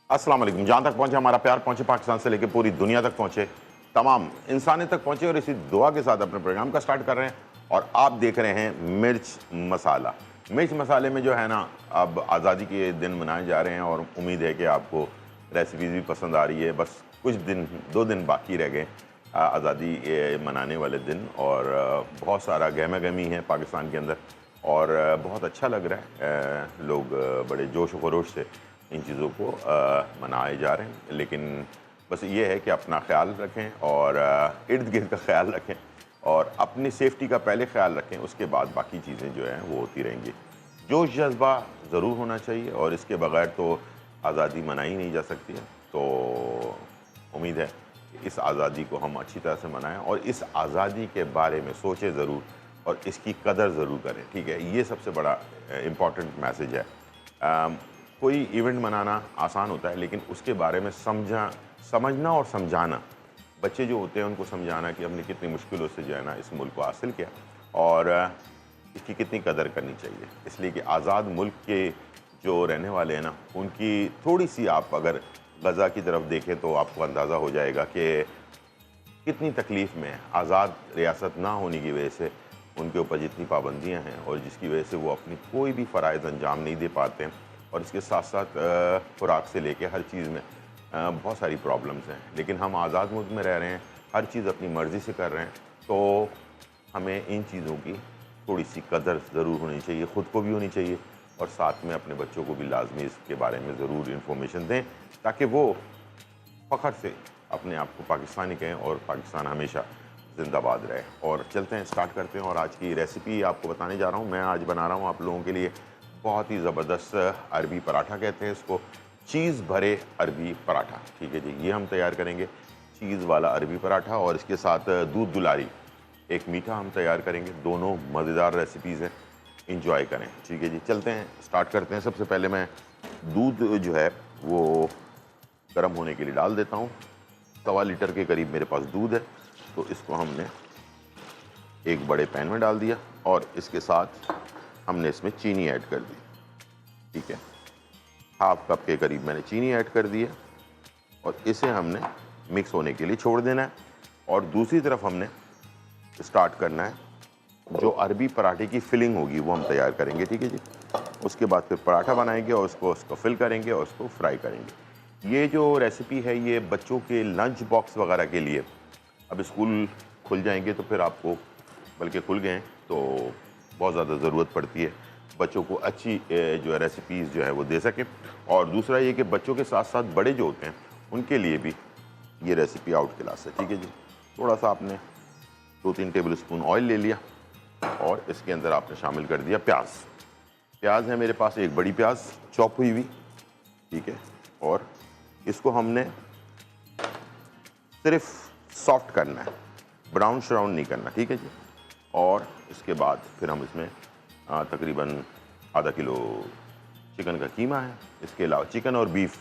अस्सलाम वालेकुम। जहाँ तक पहुँचे हमारा प्यार, पहुँचे पाकिस्तान से लेकर पूरी दुनिया तक पहुँचे, तमाम इंसानियत तक पहुँचे और इसी दुआ के साथ अपने प्रोग्राम का स्टार्ट कर रहे हैं और आप देख रहे हैं मिर्च मसाला। मिर्च मसाले में जो है ना, अब आज़ादी के दिन मनाए जा रहे हैं और उम्मीद है कि आपको रेसिपीज़ भी पसंद आ रही है। बस कुछ दिन, 2 दिन बाकी रह गए आज़ादी मनाने वाले दिन और बहुत सारा गहमा-गहमी है पाकिस्तान के अंदर और बहुत अच्छा लग रहा है। लोग बड़े जोश व खरोश से इन चीज़ों को मनाए जा रहे हैं, लेकिन बस ये है कि अपना ख्याल रखें और इर्द-गिर्द का ख्याल रखें और अपनी सेफ्टी का पहले ख्याल रखें, उसके बाद बाकी चीज़ें जो हैं वो होती रहेंगी। जोश जज़्बा ज़रूर होना चाहिए और इसके बगैर तो आज़ादी मनाई नहीं जा सकती है। तो उम्मीद है कि इस आज़ादी को हम अच्छी तरह से मनाएँ और इस आज़ादी के बारे में सोचें ज़रूर और इसकी कदर ज़रूर करें, ठीक है? ये सबसे बड़ा इम्पॉर्टेंट मैसेज है। कोई इवेंट मनाना आसान होता है, लेकिन उसके बारे में समझना और समझाना, बच्चे जो होते हैं उनको समझाना कि हमने कितनी मुश्किलों से जो है ना इस मुल्क को हासिल किया और इसकी कितनी कदर करनी चाहिए। इसलिए कि आज़ाद मुल्क के जो रहने वाले हैं ना, उनकी थोड़ी-सी आप अगर ग़ज़ा की तरफ देखें तो आपको अंदाज़ा हो जाएगा कि कितनी तकलीफ़ में है। आज़ाद रियासत ना होने की वजह से उनके ऊपर जितनी पाबंदियाँ हैं और जिसकी वजह से वो अपनी कोई भी फ़राइज़ अंजाम नहीं दे पाते हैं और इसके साथ-साथ खुराक से लेके हर चीज़ में बहुत सारी प्रॉब्लम्स हैं। लेकिन हम आज़ाद मुल्क में रह रहे हैं, हर चीज़ अपनी मर्ज़ी से कर रहे हैं, तो हमें इन चीज़ों की थोड़ी-सी कदर ज़रूर होनी चाहिए, ख़ुद को भी होनी चाहिए और साथ में अपने बच्चों को भी लाज़मी इसके बारे में ज़रूर इन्फॉर्मेशन दें, ताकि वो फ़ख्र से अपने आप को पाकिस्तानी कहें और पाकिस्तान हमेशा ज़िंदाबाद रहे। और चलते हैं, स्टार्ट करते हैं और आज की रेसिपी आपको बताने जा रहा हूँ। मैं आज बना रहा हूँ आप लोगों के लिए बहुत ही ज़बरदस्त अरबी पराठा कहते हैं इसको, चीज़ भरे अरबी पराठा, ठीक है जी। ये हम तैयार करेंगे चीज़ वाला अरबी पराठा और इसके साथ दूध दुलारी, एक मीठा हम तैयार करेंगे। दोनों मज़ेदार रेसिपीज़ हैं, एंजॉय करें, ठीक है जी। चलते हैं, स्टार्ट करते हैं। सबसे पहले मैं दूध जो है वो गर्म होने के लिए डाल देता हूँ। 1.25 लीटर के करीब मेरे पास दूध है, तो इसको हमने एक बड़े पैन में डाल दिया और इसके साथ हमने इसमें चीनी ऐड कर दी, ठीक है। 1/2 कप के करीब मैंने चीनी ऐड कर दी है और इसे हमने मिक्स होने के लिए छोड़ देना है। और दूसरी तरफ हमने स्टार्ट करना है, जो अरबी पराठे की फिलिंग होगी वो हम तैयार करेंगे, ठीक है जी। उसके बाद फिर पराठा बनाएंगे और उसको फिल करेंगे और उसको फ्राई करेंगे। ये जो रेसिपी है ये बच्चों के लंच बॉक्स वगैरह के लिए, अब स्कूल खुल जाएंगे तो फिर आपको, बल्कि खुल गए हैं तो बहुत ज़्यादा ज़रूरत पड़ती है बच्चों को अच्छी जो है रेसिपीज़ जो है वो दे सकें। और दूसरा ये कि बच्चों के साथ साथ बड़े जो होते हैं उनके लिए भी ये रेसिपी आउट क्लास है, ठीक है जी। थोड़ा सा आपने 2-3 टेबल स्पून ऑयल ले लिया और इसके अंदर आपने शामिल कर दिया प्याज। प्याज है मेरे पास एक बड़ी प्याज चॉप हुई हुई, ठीक है। और इसको हमने सिर्फ सॉफ्ट करना है, ब्राउन श्राउन नहीं करना, ठीक है जी। और इसके बाद फिर हम इसमें तकरीबन आधा किलो चिकन का कीमा है। इसके अलावा चिकन और बीफ,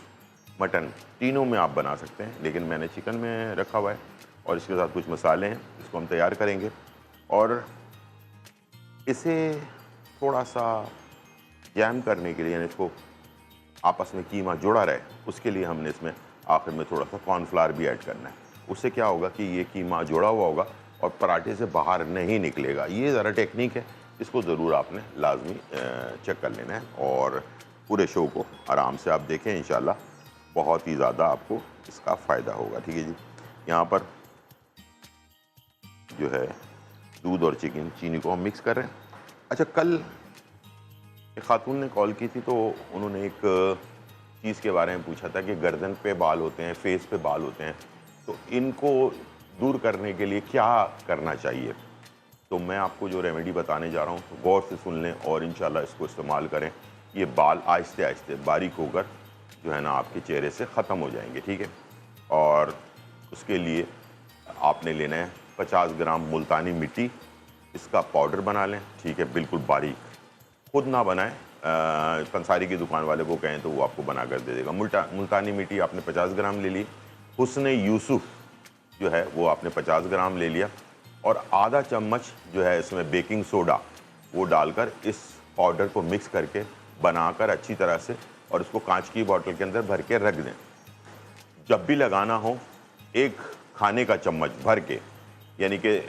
मटन तीनों में आप बना सकते हैं, लेकिन मैंने चिकन में रखा हुआ है। और इसके साथ कुछ मसाले हैं, इसको हम तैयार करेंगे और इसे थोड़ा सा जैम करने के लिए, यानी इसको आपस में कीमा जुड़ा रहे, उसके लिए हमने इसमें आखिर में थोड़ा सा कॉर्नफ्लावर भी ऐड करना है। उससे क्या होगा कि ये कीमा जुड़ा हुआ होगा और पराठे से बाहर नहीं निकलेगा। ये ज़रा टेक्निक है, इसको ज़रूर आपने लाजमी चेक कर लेना है और पूरे शो को आराम से आप देखें, इंशाल्लाह बहुत ही ज़्यादा आपको इसका फ़ायदा होगा, ठीक है जी। यहाँ पर जो है दूध और चीनी को हम मिक्स कर रहे हैं। अच्छा, कल एक खातून ने कॉल की थी तो उन्होंने एक चीज़ के बारे में पूछा था कि गर्दन पे बाल होते हैं, फेस पे बाल होते हैं, तो इनको दूर करने के लिए क्या करना चाहिए। तो मैं आपको जो रेमेडी बताने जा रहा हूँ तो गौर से सुन लें और इंशाल्लाह इसको इस्तेमाल करें। ये बाल आहिस्ते आहिस्ते बारीक होकर जो है ना आपके चेहरे से ख़त्म हो जाएंगे, ठीक है। और उसके लिए आपने लेना है 50 ग्राम मुल्तानी मिट्टी, इसका पाउडर बना लें, ठीक है, बिल्कुल बारीक। खुद ना बनाएं, पंसारी की दुकान वाले को कहें तो वो आपको बना कर दे देगा। मुल्तानी मिट्टी आपने 50 ग्राम ले ली। हुस्न यूसुफ जो है वो आपने 50 ग्राम ले लिया और आधा चम्मच जो है इसमें बेकिंग सोडा वो डालकर इस पाउडर को मिक्स करके बनाकर अच्छी तरह से और इसको कांच की बोतल के अंदर भर के रख दें। जब भी लगाना हो, एक खाने का चम्मच भर के, यानी कि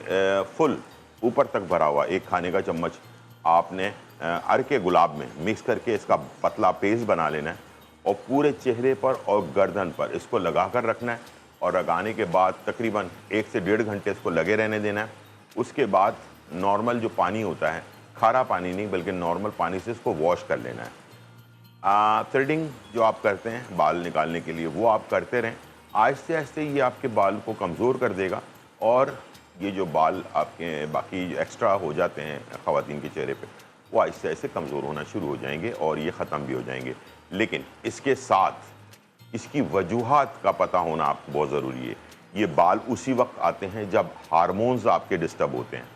फुल ऊपर तक भरा हुआ एक खाने का चम्मच आपने अरके गुलाब में मिक्स करके इसका पतला पेस्ट बना लेना है और पूरे चेहरे पर और गर्दन पर इसको लगा कर रखना है और लगाने के बाद तकरीबन 1 से 1.5 घंटे इसको लगे रहने देना है। उसके बाद नॉर्मल जो पानी होता है, खारा पानी नहीं बल्कि नॉर्मल पानी से इसको वॉश कर लेना है। थ्रेडिंग जो आप करते हैं बाल निकालने के लिए, वो आप करते रहें। आहिस्ते आहिस्ते ये आपके बाल को कमज़ोर कर देगा और ये जो बाल आपके बाकी एक्स्ट्रा हो जाते हैं ख़वातीन के चेहरे पे, वो आहिस्ते आहिस्ते कमज़ोर होना शुरू हो जाएंगे और ये ख़त्म भी हो जाएंगे। लेकिन इसके साथ इसकी वजूहात का पता होना आपको बहुत ज़रूरी है। ये बाल उसी वक्त आते हैं जब हार्मोन्स आपके डिस्टर्ब होते हैं।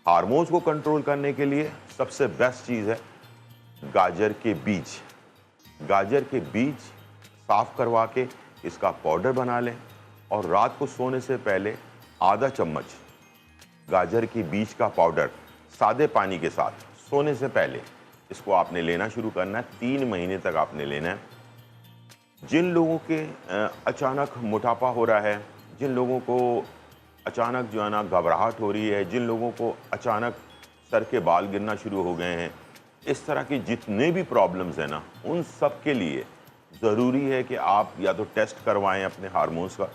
हार्मोन्स को कंट्रोल करने के लिए सबसे बेस्ट चीज़ है गाजर के बीज। गाजर के बीज साफ़ करवा के इसका पाउडर बना लें और रात को सोने से पहले आधा चम्मच गाजर के बीज का पाउडर सादे पानी के साथ सोने से पहले इसको आपने लेना शुरू करना है। 3 महीने तक आपने लेना है। जिन लोगों के अचानक मोटापा हो रहा है, जिन लोगों को अचानक जो है ना घबराहट हो रही है, जिन लोगों को अचानक सर के बाल गिरना शुरू हो गए हैं, इस तरह की जितने भी प्रॉब्लम्स हैं ना, उन सब के लिए ज़रूरी है कि आप या तो टेस्ट करवाएं अपने हार्मोन्स का,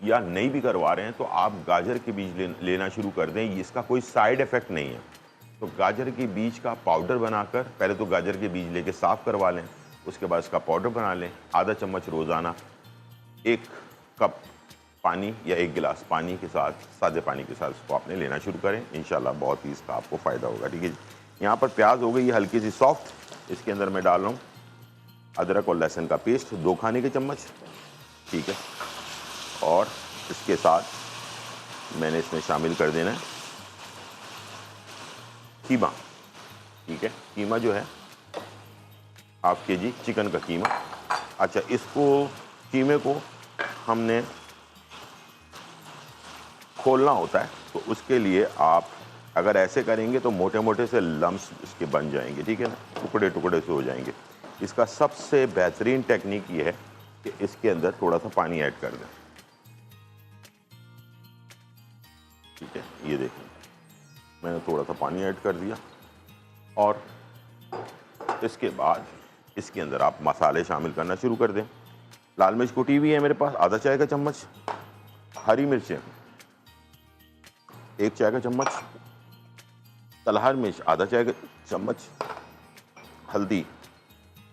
या नहीं भी करवा रहे हैं तो आप गाजर के बीज लेना शुरू कर दें। इसका कोई साइड इफ़ेक्ट नहीं है। तो गाजर के बीज का पाउडर बनाकर पहले तो गाजर के बीज लेके साफ़ करवा लें, उसके बाद इसका पाउडर बना लें। आधा चम्मच रोज़ाना 1 कप पानी या 1 गिलास पानी के साथ, सादे पानी के साथ इसको आपने लेना शुरू करें। इंशाल्लाह बहुत ही इसका आपको फ़ायदा होगा। ठीक है जी। यहाँ पर प्याज हो गई है हल्की सी सॉफ्ट। इसके अंदर मैं डाल रहा हूँ अदरक और लहसुन का पेस्ट 2 खाने के चम्मच। ठीक है, और इसके साथ मैंने इसमें शामिल कर देना है कीमा। ठीक है, कीमा जो है हाफ केजी चिकन का कीमा। अच्छा, इसको कीमे को हमने खोलना होता है, तो उसके लिए आप अगर ऐसे करेंगे तो मोटे मोटे से लम्स इसके बन जाएंगे। ठीक है ना, टुकड़े टुकड़े से हो जाएंगे। इसका सबसे बेहतरीन टेक्निक ये है कि इसके अंदर थोड़ा सा पानी ऐड कर दें। ठीक है, ये देखें मैंने थोड़ा सा पानी ऐड कर दिया और इसके बाद इसके अंदर आप मसाले शामिल करना शुरू कर दें। लाल मिर्च कुटी हुई है मेरे पास आधा चाय का चम्मच, हरी मिर्चें 1 चाय का चम्मच, तलहर मिर्च आधा चाय का चम्मच, हल्दी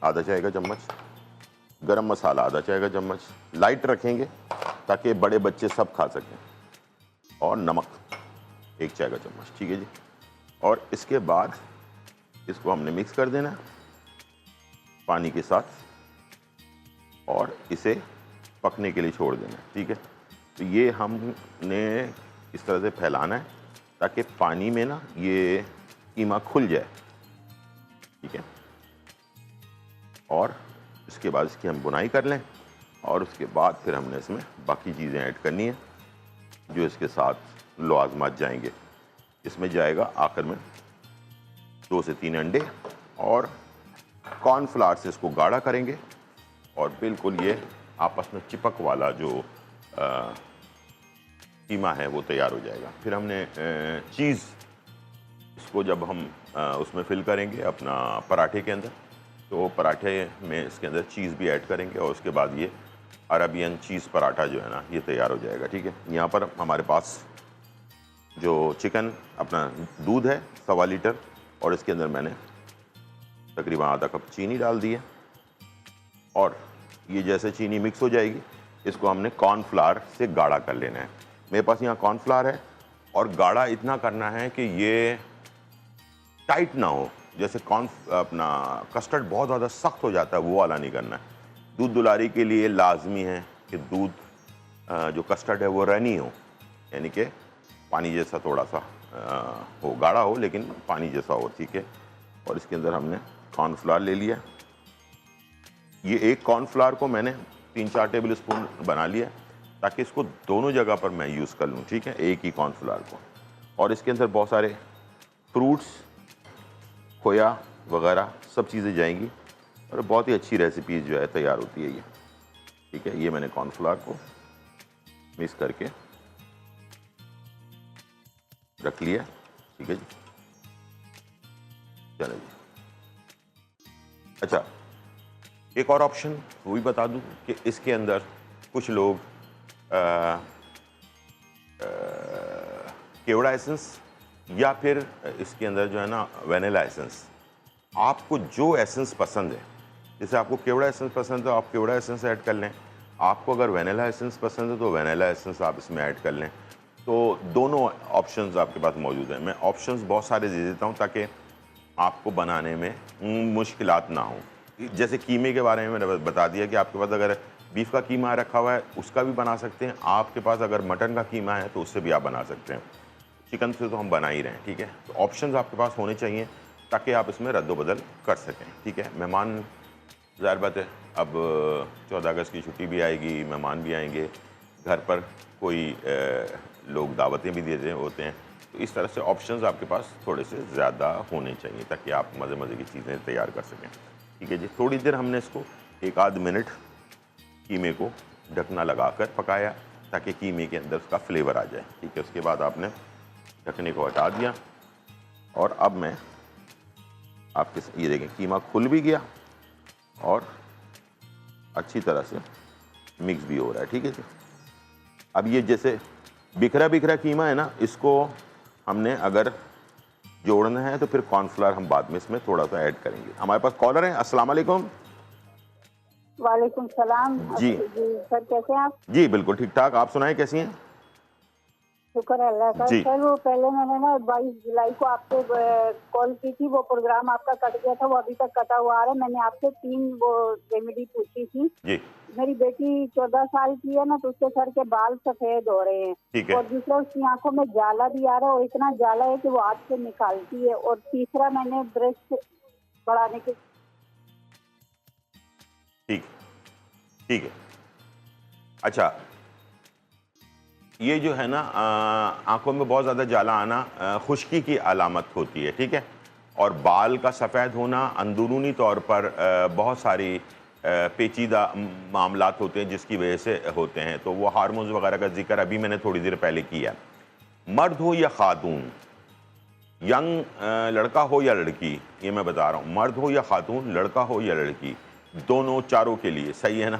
आधा चाय का चम्मच, गरम मसाला आधा चाय का चम्मच। लाइट रखेंगे ताकि बड़े बच्चे सब खा सकें, और नमक 1 चाय का चम्मच। ठीक है जी। और इसके बाद इसको हमने मिक्स कर देना है पानी के साथ और इसे पकने के लिए छोड़ देना है। ठीक है, तो ये हमने इस तरह से फैलाना है ताकि पानी में ना ये कीमा खुल जाए। ठीक है, और इसके बाद इसकी हम बुनाई कर लें और उसके बाद फिर हमने इसमें बाकी चीज़ें ऐड करनी है जो इसके साथ लवाज़मात जाएंगे। इसमें जाएगा आखिर में 2 से 3 अंडे और कॉर्नफ्लावर से इसको गाढ़ा करेंगे और बिल्कुल ये आपस में चिपक वाला जो कीमा है वो तैयार हो जाएगा। फिर हमने चीज़ इसको जब हम उसमें फिल करेंगे अपना पराठे के अंदर, तो पराठे में इसके अंदर चीज़ भी ऐड करेंगे और उसके बाद ये अरबियन चीज़ पराठा जो है ना ये तैयार हो जाएगा। ठीक है, यहाँ पर हमारे पास जो चिकन अपना दूध है 1.25 लीटर और इसके अंदर मैंने तकरीबन आधा कप चीनी डाल दी है और ये जैसे चीनी मिक्स हो जाएगी इसको हमने कॉर्नफ्लावर से गाढ़ा कर लेना है। मेरे पास यहाँ कॉर्नफ्लावर है और गाढ़ा इतना करना है कि ये टाइट ना हो। जैसे अपना कस्टर्ड बहुत ज़्यादा सख्त हो जाता है वो वाला नहीं करना है। दूध दुलारी के लिए लाजमी है कि दूध जो कस्टर्ड है वो रनी हो, यानी कि पानी जैसा थोड़ा सा हो, गाढ़ा हो लेकिन पानी जैसा हो। ठीक है, और इसके अंदर हमने कॉर्नफ्लावर ले लिया। ये एक कॉर्नफ्लावर को मैंने 3-4 टेबल स्पून बना लिया ताकि इसको दोनों जगह पर मैं यूज़ कर लूँ। ठीक है, एक ही कॉर्नफ्लावर को। और इसके अंदर बहुत सारे फ्रूट्स, खोया वगैरह सब चीज़ें जाएंगी। और बहुत ही अच्छी रेसिपी जो है तैयार होती है ये। ठीक है, ये मैंने कॉर्नफ्लावर को मिक्स करके रख लिया। ठीक है जी, चलो जी। अच्छा, एक और ऑप्शन वो भी बता दूं कि इसके अंदर कुछ लोग केवड़ा एसेंस या फिर इसके अंदर जो है ना वेनिला एसेंस, आपको जो एसेंस पसंद है, जैसे आपको केवड़ा एसेंस पसंद है तो आप केवड़ा एसेंस ऐड कर लें, आपको अगर वेनिला एसेंस पसंद है तो वेनिला एसेंस आप इसमें ऐड कर लें। तो दोनों ऑप्शंस आपके पास मौजूद हैं। मैं ऑप्शंस बहुत सारे दे देता हूं ताकि आपको बनाने में मुश्किलात ना हो। जैसे कीमे के बारे में मैंने बता दिया कि आपके पास अगर बीफ का कीमा रखा हुआ है उसका भी बना सकते हैं, आपके पास अगर मटन का कीमा है तो उससे भी आप बना सकते हैं। चिकन से तो हम बना ही रहे हैं। ठीक है, तो ऑप्शंस आपके पास होने चाहिए ताकि आप इसमें रद्दोबदल कर सकें। ठीक है, मेहमान ज़ाहिर बात है अब 14 अगस्त की छुट्टी भी आएगी, मेहमान भी आएंगे, घर पर कोई लोग दावतें भी देते होते हैं, तो इस तरह से ऑप्शंस आपके पास थोड़े से ज़्यादा होने चाहिए ताकि आप मज़े मज़े की चीज़ें तैयार कर सकें। ठीक है जी, थोड़ी देर हमने इसको 1 आध मिनट कीमे को ढकना लगाकर पकाया ताकि कीमे के अंदर उसका फ्लेवर आ जाए। ठीक है, उसके बाद आपने ढकने को हटा दिया और अब मैं आपके ये देखें कीमा खुल भी गया और अच्छी तरह से मिक्स भी हो रहा है। ठीक है जी, अब ये जैसे बिखरा बिखरा कीमा है ना, इसको हमने अगर जोड़ना है तो फिर कॉर्नफ्लावर हम बाद में इसमें थोड़ा सा ऐड करेंगे। हमारे पास कॉलर हैं। अस्सलाम वालेकुम। वालेकुम सलाम जी सर, कैसे हैं आप? जी बिल्कुल ठीक ठाक, आप सुनाएं कैसी हैं? शुक्र है अल्लाह का। जी सर वो पहले मैंने ना 22 जुलाई को आपसे कॉल की थी, वो प्रोग्राम आपका कट गया था, वो अभी तक कटा हुआ आ रहा है। मैंने आपसे 3 वो रेमेडी पूछी थी। जी मेरी बेटी 14 साल की है ना, तो उसके सर के बाल सफेद हो रहे हैं। ठीक है। और दूसरा उसकी आंखों में जाला भी आ रहा है और इतना जाला है कि वो हाथ से निकालती है। और तीसरा मैंने ब्रेस्ट बढ़ाने के ठीक ठीक है। अच्छा, ये जो है ना आंखों में बहुत ज़्यादा जाला आना खुश्की की अलामत होती है। ठीक है, और बाल का सफ़ेद होना अंदरूनी तौर पर बहुत सारी पेचीदा मामलात होते हैं जिसकी वजह से होते हैं। तो वो हार्मोन्स वगैरह का जिक्र अभी मैंने थोड़ी देर पहले किया। मर्द हो या खातून, यंग लड़का हो या लड़की, ये मैं बता रहा हूँ, मर्द हो या खातून, लड़का हो या लड़की, दोनों चारों के लिए सही है ना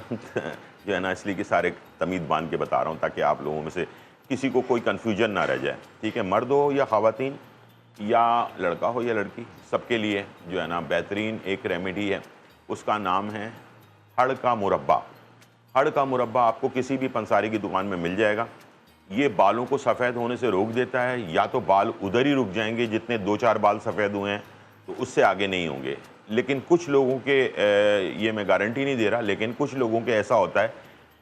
जो है ना, इसलिए कि सारे तमीज़ बांध के बता रहा हूँ ताकि आप लोगों में से किसी को कोई कन्फ्यूजन ना रह जाए। ठीक है, मर्द हो या ख़वातीन या लड़का हो या लड़की, सबके लिए जो है ना बेहतरीन एक रेमेडी है, उसका नाम है हड़ का मुरब्बा। हड़ का मुरब्बा आपको किसी भी पंसारी की दुकान में मिल जाएगा। ये बालों को सफ़ेद होने से रोक देता है, या तो बाल उधर ही रुक जाएंगे जितने 2-4 बाल सफ़ेद हुए हैं, तो उससे आगे नहीं होंगे। लेकिन कुछ लोगों के ये मैं गारंटी नहीं दे रहा, लेकिन कुछ लोगों के ऐसा होता है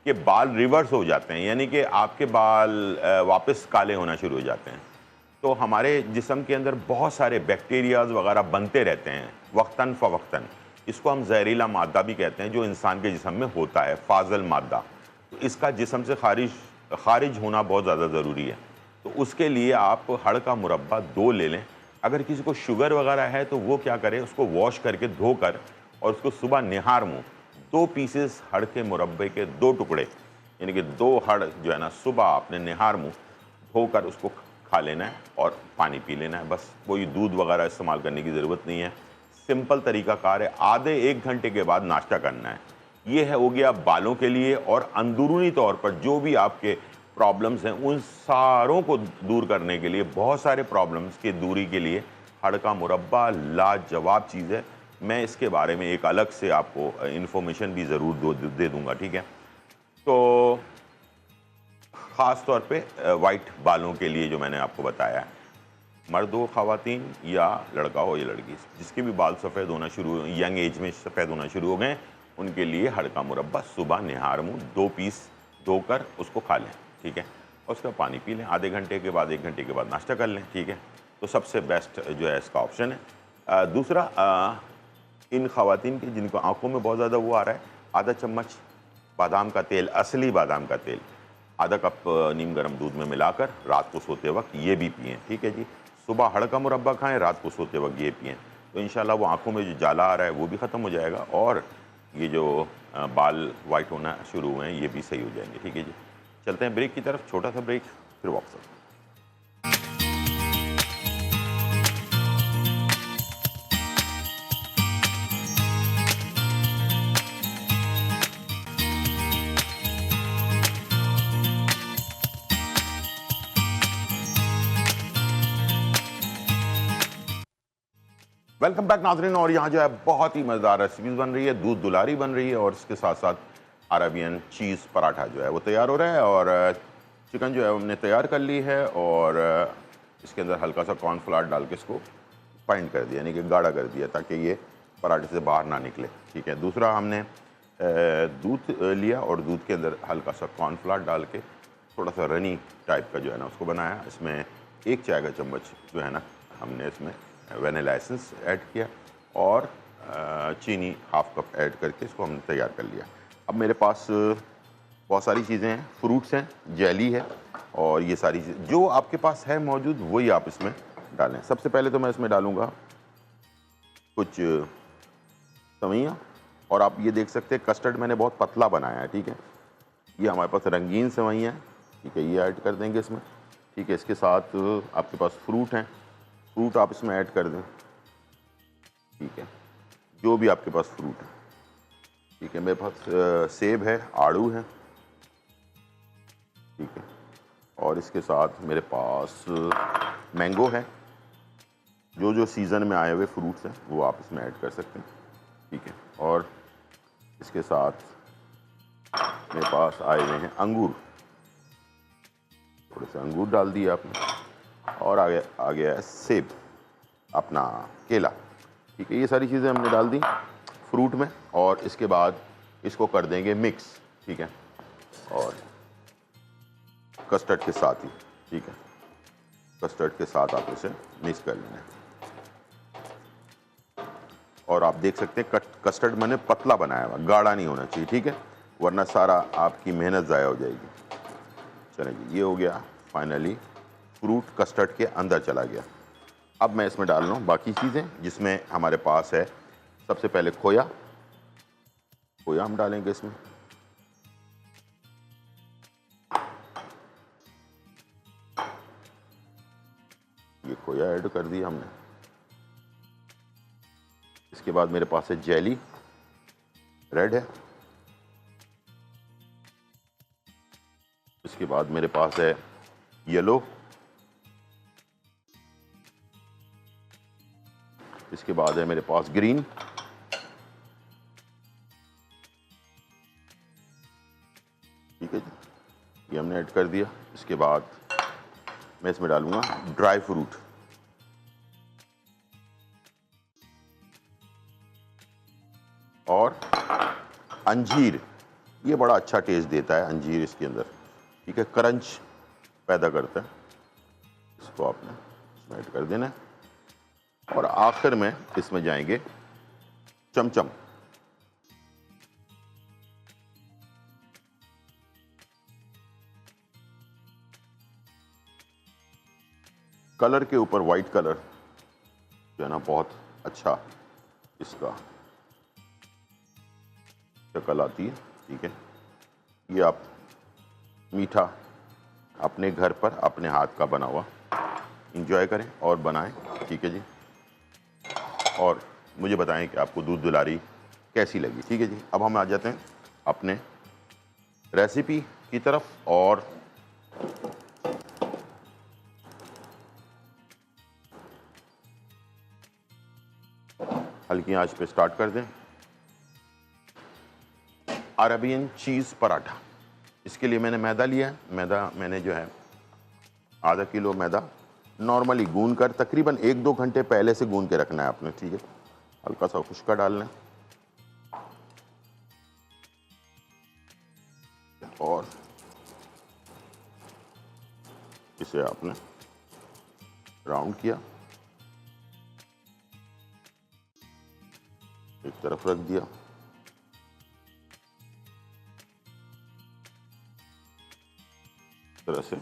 कि बाल रिवर्स हो जाते हैं, यानी कि आपके बाल वापस काले होना शुरू हो जाते हैं। तो हमारे जिस्म के अंदर बहुत सारे बैक्टीरियाज वगैरह बनते रहते हैं वक्तन फ़वक्तन। इसको हम जहरीला मादा भी कहते हैं जो इंसान के जिस्म में होता है, फाजल मादा। तो इसका जिस्म से खारिज होना बहुत ज़्यादा ज़रूरी है। तो उसके लिए आप हड़ का मुरब्बा 2 ले लें। अगर किसी को शुगर वगैरह है तो वो क्या करे, उसको वॉश करके धोकर और उसको सुबह निहार मुँह 2 पीसेस हड़ के मुरब्बे के 2 टुकड़े, यानी कि 2 हड़ जो है ना, सुबह आपने निहार मुँह धोकर उसको खा लेना है और पानी पी लेना है। बस कोई दूध वगैरह इस्तेमाल करने की ज़रूरत नहीं है। सिंपल तरीक़ाकार है। आधे 1 घंटे के बाद नाश्ता करना है। ये है हो गया बालों के लिए। और अंदरूनी तौर पर जो भी आपके प्रॉब्लम्स हैं उन सारों को दूर करने के लिए, बहुत सारे प्रॉब्लम्स की दूरी के लिए हड़ का मुरब्बा लाजवाब चीज़ है। मैं इसके बारे में एक अलग से आपको इन्फॉर्मेशन भी ज़रूर दे दूँगा। ठीक है, तो ख़ास तौर पे वाइट बालों के लिए जो मैंने आपको बताया है, मर्द हो ख़वातीन या लड़का हो या लड़की, जिसके भी बाल सफ़ेद होना शुरू, यंग एज में सफ़ेद होना शुरू हो गए, उनके लिए हड़ का मुरब्बा सुबह निहार मुँह 2 पीस धोकर उसको खा लें। ठीक है, और उसका पानी पी लें। आधे घंटे के बाद 1 घंटे के बाद नाश्ता कर लें। ठीक है, तो सबसे बेस्ट जो है इसका ऑप्शन है। दूसरा, इन ख़वातीन की जिनको आँखों में बहुत ज़्यादा वो आ रहा है, आधा चम्मच बादाम का तेल, असली बादाम का तेल, आधा कप नीम गर्म दूध में मिलाकर रात को सोते वक्त ये भी पिएँ। ठीक है जी, सुबह हड़ का मुरब्बा खाएं, रात को सोते वक्त ये पिएँ। तो इंशाल्लाह वो आंखों में जो जाला आ रहा है वो भी ख़त्म हो जाएगा और ये जो बाल वाइट होना शुरू हुए हैं ये भी सही हो जाएंगे। ठीक है जी, चलते हैं ब्रेक की तरफ, छोटा सा ब्रेक, फिर वापस आते हैं। वेलकम बैक नाज़रीन। और यहाँ जो है बहुत ही मज़ेदार रेसिपीज़ बन रही है, दूध दुलारी बन रही है और इसके साथ साथ अरबियन चीज़ पराठा जो है वो तैयार हो रहा है। और चिकन जो है हमने तैयार कर ली है और इसके अंदर हल्का सा कॉर्नफ्लावर डाल के इसको बाइंड कर दिया, यानी कि गाढ़ा कर दिया ताकि ये पराठे से बाहर ना निकले। ठीक है, दूसरा हमने दूध लिया और दूध के अंदर हल्का सा कॉर्नफ्लावर डाल के थोड़ा सा रनी टाइप का जो है ना उसको बनाया। इसमें 1 चाय का चम्मच जो है ना हमने इसमें वनीला एसेंस ऐड किया और चीनी हाफ कप ऐड करके इसको हमने तैयार कर लिया। अब मेरे पास बहुत सारी चीज़ें हैं, फ्रूट्स हैं, जेली है और ये सारी चीज़ जो आपके पास है मौजूद वही आप इसमें डालें। सबसे पहले तो मैं इसमें डालूँगा कुछ सेवइयाँ और आप ये देख सकते हैं कस्टर्ड मैंने बहुत पतला बनाया है। ठीक है, ये हमारे पास रंगीन सेवइयाँ हैं। ठीक है, ये ऐड कर देंगे इसमें। ठीक है, इसके साथ आपके पास फ्रूट हैं, फ्रूट आप इसमें ऐड कर दें। ठीक है, जो भी आपके पास फ्रूट है। ठीक है, मेरे पास सेब है, आड़ू है। ठीक है, और इसके साथ मेरे पास मैंगो है। जो जो सीज़न में आए हुए फ्रूट्स हैं वो आप इसमें ऐड कर सकते हैं। ठीक है, और इसके साथ मेरे पास आए हुए हैं अंगूर, थोड़े से अंगूर डाल दिए आपने और आ गया है सेब, अपना केला। ठीक है, ये सारी चीज़ें हमने डाल दी फ्रूट में और इसके बाद इसको कर देंगे मिक्स। ठीक है, और कस्टर्ड के साथ ही। ठीक है, कस्टर्ड के साथ आप इसे मिक्स कर लेना है और आप देख सकते हैं कस्टर्ड मैंने पतला बनाया हुआ, गाढ़ा नहीं होना चाहिए। ठीक है, वरना सारा आपकी मेहनत ज़ाया हो जाएगी। चलिए जी, ये हो गया फाइनली फ्रूट कस्टर्ड के अंदर चला गया। अब मैं इसमें डाल रहा हूँ बाकी चीज़ें जिसमें हमारे पास है। सबसे पहले खोया, खोया हम डालेंगे इसमें। ये खोया ऐड कर दिया हमने। इसके बाद मेरे पास है जेली, रेड है। इसके बाद मेरे पास है येलो। इसके बाद है मेरे पास ग्रीन। ठीक है जी, ये हमने ऐड कर दिया। इसके बाद मैं इसमें डालूंगा ड्राई फ्रूट। और अंजीर, ये बड़ा अच्छा टेस्ट देता है अंजीर इसके अंदर। ठीक है, क्रंच पैदा करता है। इसको आपने इसमें ऐड कर देना है और आखिर में इसमें जाएंगे चमचम। कलर के ऊपर वाइट कलर जो है ना बहुत अच्छा इसका शक्ल आती है। ठीक है, ये आप मीठा अपने घर पर अपने हाथ का बना हुआ इंजॉय करें और बनाएं। ठीक है जी, और मुझे बताएं कि आपको दूध दुलारी कैसी लगी। ठीक है जी, अब हम आ जाते हैं अपने रेसिपी की तरफ और हल्की आंच पे स्टार्ट कर दें। अरबियन चीज़ पराठा, इसके लिए मैंने मैदा लिया है। मैदा मैंने जो है आधा किलो मैदा नॉर्मली गूंद कर तकरीबन 1-2 घंटे पहले से गूंद के रखना है आपने। ठीक है, हल्का सा खुश्का डालना है और इसे आपने राउंड किया, एक तरफ रख दिया। इस तरह से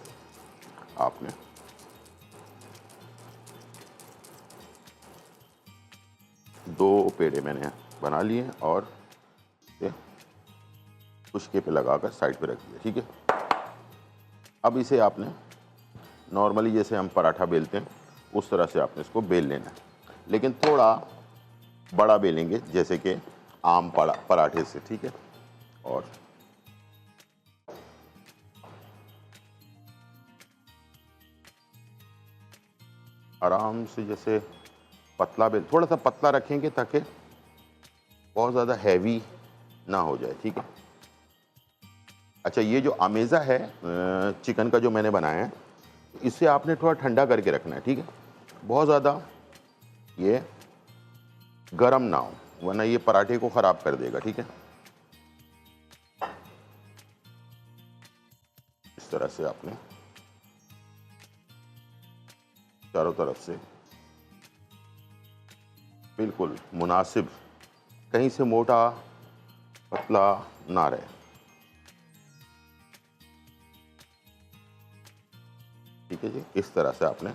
आपने 2 पेड़े मैंने बना लिए और खुशके पे लगाकर साइड पे रख दिया। ठीक है, अब इसे आपने नॉर्मली जैसे हम पराठा बेलते हैं उस तरह से आपने इसको बेल लेना है, लेकिन थोड़ा बड़ा बेलेंगे जैसे कि आम पराठे से। ठीक है, और आराम से जैसे पतला बेल, थोड़ा सा पतला रखेंगे ताकि बहुत ज़्यादा हैवी ना हो जाए। ठीक है, अच्छा ये जो अमेज़ा है चिकन का जो मैंने बनाया है, इसे आपने थोड़ा ठंडा करके रखना है। ठीक है, बहुत ज़्यादा ये गरम ना हो वरना ये पराठे को ख़राब कर देगा। ठीक है, इस तरह से आपने चारों तरफ से बिल्कुल मुनासिब, कहीं से मोटा पतला ना रहे। ठीक है जी, इस तरह से आपने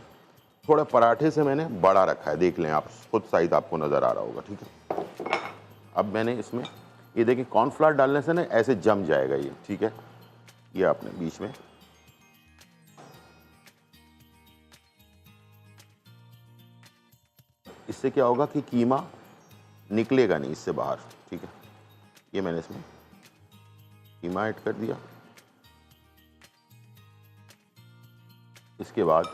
थोड़ा पराठे से मैंने बड़ा रखा है, देख लें आप, खुद साइज आपको नज़र आ रहा होगा। ठीक है, अब मैंने इसमें ये देखिए कॉर्नफ्लावर डालने से ना ऐसे जम जाएगा ये। ठीक है, ये आपने बीच में इससे क्या होगा कि कीमा निकलेगा नहीं इससे बाहर। ठीक है, ये मैंने इसमें कीमा ऐड कर दिया। इसके बाद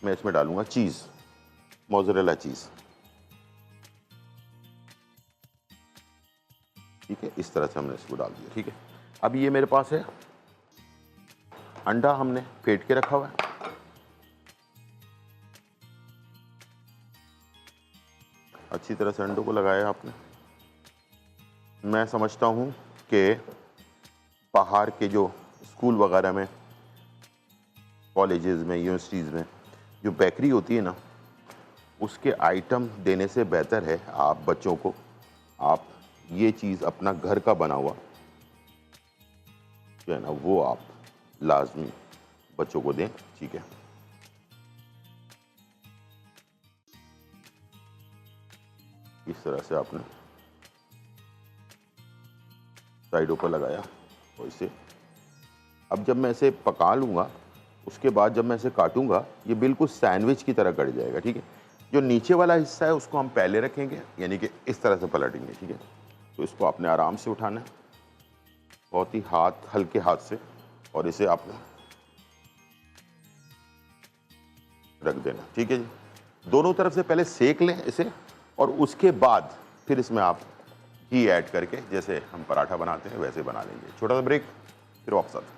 मैं इसमें डालूंगा चीज़, मोज़रेला चीज़। ठीक है, इस तरह से हमने इसको डाल दिया। ठीक है, अब ये मेरे पास है अंडा, हमने फेंट के रखा हुआ है। अच्छी तरह से अंडों को लगाया आपने। मैं समझता हूँ कि बाहर के जो स्कूल वगैरह में, कॉलेजेस में, यूनिवर्सिटीज़ में जो बेकरी होती है ना, उसके आइटम देने से बेहतर है आप बच्चों को आप ये चीज़ अपना घर का बना हुआ जो है ना वो आप लाजमी बच्चों को दें। ठीक है, इस तरह से आपने साइडों पर लगाया और इसे अब जब मैं इसे पका लूँगा उसके बाद जब मैं इसे काटूंगा ये बिल्कुल सैंडविच की तरह कट जाएगा। ठीक है, जो नीचे वाला हिस्सा है उसको हम पहले रखेंगे, यानी कि इस तरह से पलटेंगे। ठीक है, तो इसको आपने आराम से उठाना है, बहुत ही हल्के हाथ से, और इसे आपने रख देना। ठीक है जी, दोनों तरफ से पहले सेक लें इसे और उसके बाद फिर इसमें आप घी ऐड करके जैसे हम पराठा बनाते हैं वैसे बना लेंगे। छोटा सा ब्रेक, फिर वापस आते हैं।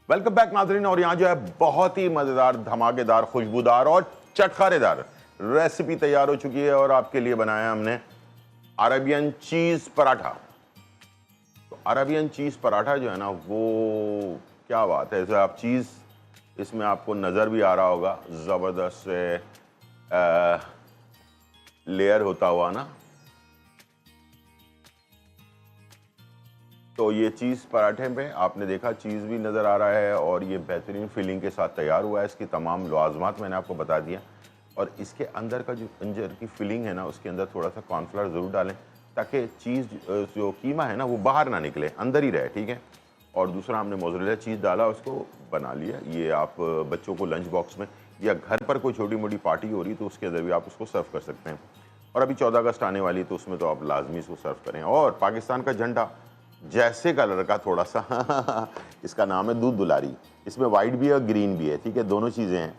वेलकम बैक नाज़रीन, और यहाँ जो है बहुत ही मज़ेदार, धमाकेदार, खुशबूदार और चटखारेदार रेसिपी तैयार हो चुकी है और आपके लिए बनाया हमने अरेबियन चीज़ पराठा। तो अरेबियन चीज़ पराठा जो है ना वो क्या बात है, ऐसे आप चीज़ इसमें आपको नज़र भी आ रहा होगा, ज़बरदस्त से लेयर होता हुआ ना। तो ये चीज़ पराठे पे आपने देखा चीज़ भी नज़र आ रहा है और ये बेहतरीन फिलिंग के साथ तैयार हुआ है। इसकी तमाम लाज़मात मैंने आपको बता दिया, और इसके अंदर का जो अंदर की फिलिंग है ना उसके अंदर थोड़ा सा कॉर्नफ्लावर ज़रूर डालें ताकि चीज़ जो कीमा है ना वो बाहर ना निकले, अंदर ही रहे। ठीक है, और दूसरा हमने मोज़रेला चीज़ डाला, उसको बना लिया। ये आप बच्चों को लंच बॉक्स में या घर पर कोई छोटी मोटी पार्टी हो रही तो उसके अंदर भी आप उसको सर्व कर सकते हैं। और अभी 14 अगस्त आने वाली तो उसमें तो आप लाजमी इसको सर्व करें। और पाकिस्तान का झंडा जैसे कलर का थोड़ा सा इसका नाम है दूध दुलारी, इसमें वाइट भी है और ग्रीन भी है। ठीक है, दोनों चीज़ें हैं।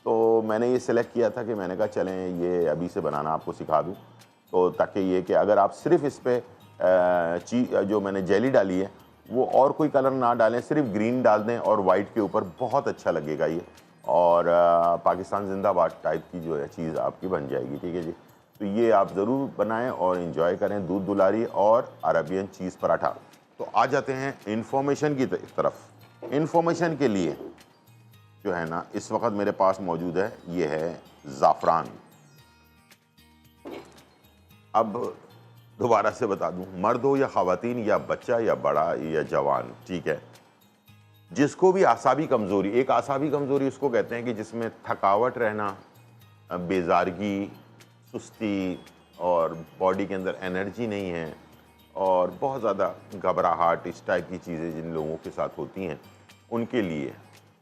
तो मैंने ये सिलेक्ट किया था कि मैंने कहा चलें ये अभी से बनाना आपको सिखा दूं, तो ताकि ये कि अगर आप सिर्फ इस पर जो मैंने जेली डाली है वो और कोई कलर ना डालें, सिर्फ ग्रीन डाल दें और वाइट के ऊपर, बहुत अच्छा लगेगा ये, और पाकिस्तान जिंदाबाद टाइप की जो है चीज़ आपकी बन जाएगी। ठीक है जी, तो ये आप ज़रूर बनाएं और इन्जॉय करें, दूध दुलारी और अरेबियन चीज़ पराठा। तो आ जाते हैं इन्फॉर्मेशन की तरफ। इन्फॉर्मेशन के लिए जो है ना इस वक्त मेरे पास मौजूद है, ये है ज़ाफ़रान। अब दोबारा से बता दूं, मर्द हो या ख़वातीन या बच्चा या बड़ा या जवान, ठीक है, जिसको भी आसाबी कमज़ोरी, एक आसाबी कमज़ोरी उसको कहते हैं कि जिसमें थकावट रहना, बेजारगी, सुस्ती और बॉडी के अंदर एनर्जी नहीं है और बहुत ज़्यादा घबराहट, इस टाइप की चीज़ें जिन लोगों के साथ होती हैं उनके लिए।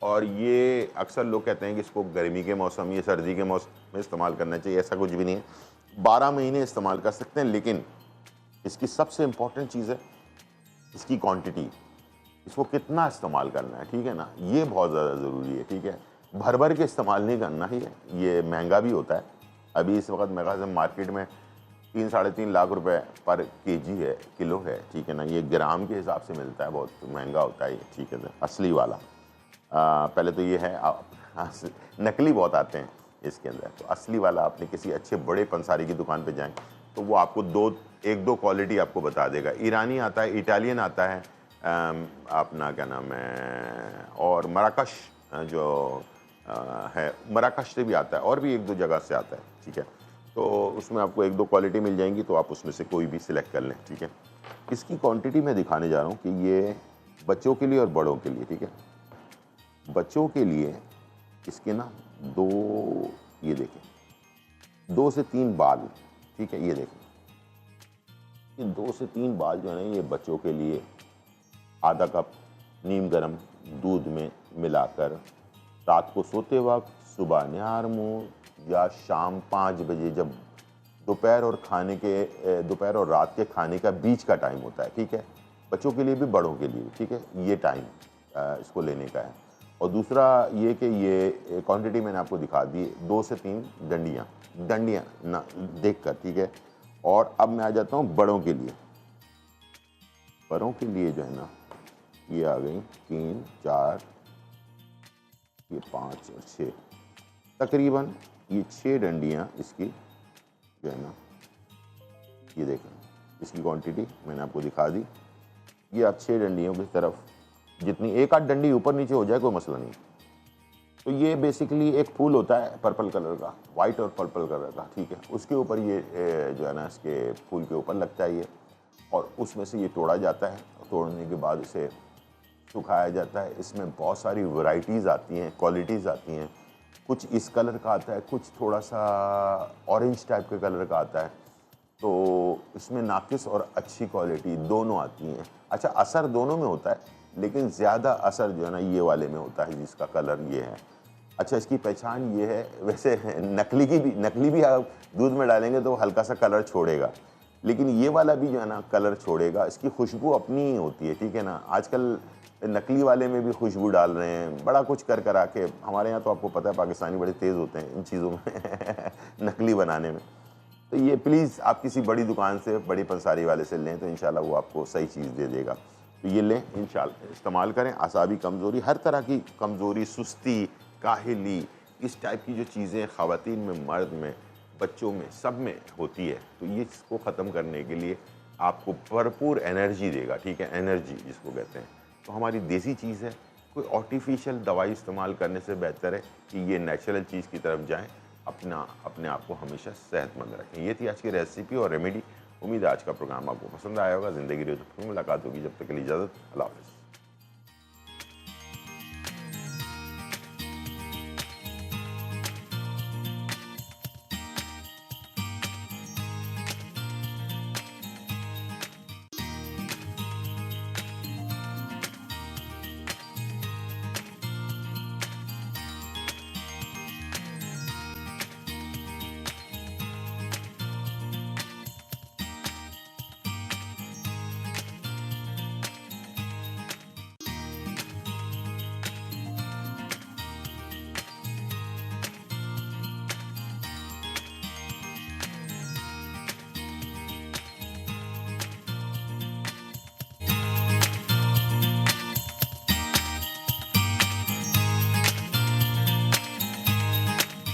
और ये अक्सर लोग कहते हैं कि इसको गर्मी के मौसम या सर्दी के मौसम में इस्तेमाल करना चाहिए, ऐसा कुछ भी नहीं है। 12 महीने इस्तेमाल कर सकते हैं, लेकिन इसकी सबसे इम्पॉर्टेंट चीज़ है इसकी क्वांटिटी, इसको कितना इस्तेमाल करना है, ठीक है ना, ये बहुत ज़्यादा ज़रूरी है, ठीक है। भर भर के इस्तेमाल नहीं करना ही है, ये महंगा भी होता है। अभी इस वक्त मेरे ख्याल से मार्केट में 3-3.5 लाख रुपए पर केजी है, किलो है, ठीक है ना, ये ग्राम के हिसाब से मिलता है, बहुत महंगा होता है ये, ठीक है ना, असली वाला। पहले तो ये है, नकली बहुत आते हैं इसके अंदर, तो असली वाला आपने किसी अच्छे बड़े पंसारी की दुकान पे जाएं तो वो आपको एक दो क्वालिटी आपको बता देगा। ईरानी आता है, इटालियन आता है, अपना क्या नाम है, और मराकश जो है, मराकश से भी आता है और भी 1-2 जगह से आता है, ठीक है। तो उसमें आपको 1-2 क्वालिटी मिल जाएंगी, तो आप उसमें से कोई भी सिलेक्ट कर लें, ठीक है। इसकी क्वांटिटी मैं दिखाने जा रहा हूँ कि ये बच्चों के लिए और बड़ों के लिए, ठीक है। बच्चों के लिए इसके ना ये देखें 2 से 3 बाल, ठीक है, ये देखें, ये 2 से 3 बाल जो है ना, ये बच्चों के लिए आधा कप नीम गर्म दूध में मिलाकर रात को सोते वक्त, सुबह निहार मुँह या शाम 5 बजे, जब दोपहर और रात के खाने का बीच का टाइम होता है, ठीक है, बच्चों के लिए भी बड़ों के लिए, ठीक है, ये टाइम इसको लेने का है। और दूसरा ये कि ये क्वांटिटी मैंने आपको दिखा दी, 2 से 3 डंडियाँ ना देखकर, ठीक है। और अब मैं आ जाता हूँ बड़ों के लिए। बड़ों के लिए जो है ना, ये आ गई 3, 4, ये 5 और 6, तकरीबन ये 6 डंडियाँ इसकी जो है ना, ये देखें, इसकी क्वांटिटी मैंने आपको दिखा दी। ये आप 6 डंडियों की तरफ, जितनी 1-8 डंडी ऊपर नीचे हो जाए कोई मसला नहीं। तो ये बेसिकली एक फूल होता है पर्पल कलर का, वाइट और पर्पल कलर का, ठीक है, उसके ऊपर ये जो है ना, इसके फूल के ऊपर लगता है ये, और उसमें से ये तोड़ा जाता है। तोड़ने के बाद इसे सुखाया जाता है। इसमें बहुत सारी वैरायटीज़ आती हैं, क्वालिटीज़ आती हैं, कुछ इस कलर का आता है, कुछ थोड़ा सा ऑरेंज टाइप के कलर का आता है। तो इसमें नाकिस और अच्छी क्वालिटी दोनों आती हैं। अच्छा, असर दोनों में होता है, लेकिन ज़्यादा असर जो है ना ये वाले में होता है जिसका कलर ये है। अच्छा, इसकी पहचान ये है, वैसे नकली भी आप दूध में डालेंगे तो हल्का सा कलर छोड़ेगा, लेकिन ये वाला भी जो है ना कलर छोड़ेगा। इसकी खुशबू अपनी ही होती है, ठीक है ना। आजकल नकली वाले में भी खुशबू डाल रहे हैं, बड़ा कुछ कर कर आके। हमारे यहाँ तो आपको पता है पाकिस्तानी बड़े तेज़ होते हैं इन चीज़ों में नकली बनाने में। तो ये प्लीज़ आप किसी बड़ी दुकान से, बड़ी पंसारी वाले से लें तो इंशाल्लाह वो आपको सही चीज़ दे देगा। तो ये लें, इंशाल्लाह इस्तेमाल करें। आसाबी कमज़ोरी, हर तरह की कमज़ोरी, सुस्ती, काहिली, इस टाइप की जो चीज़ें ख़वातीन में, मर्द में, बच्चों में, सब में होती है, तो ये इसको ख़त्म करने के लिए आपको भरपूर एनर्जी देगा, ठीक है, एनर्जी जिसको कहते हैं। तो हमारी देसी चीज़ है, कोई आर्टिफिशियल दवाई इस्तेमाल करने से बेहतर है कि ये नेचुरल चीज़ की तरफ जाएं, अपने आप को हमेशा सेहतमंद रखें। ये थी आज की रेसिपी और रेमेडी। उम्मीद है आज का प्रोग्राम आपको पसंद आया होगा। ज़िंदगी रही तो फिर मुलाकात होगी, जब तक के लिए इजाज़त, अल्लाह हाफ़िज़।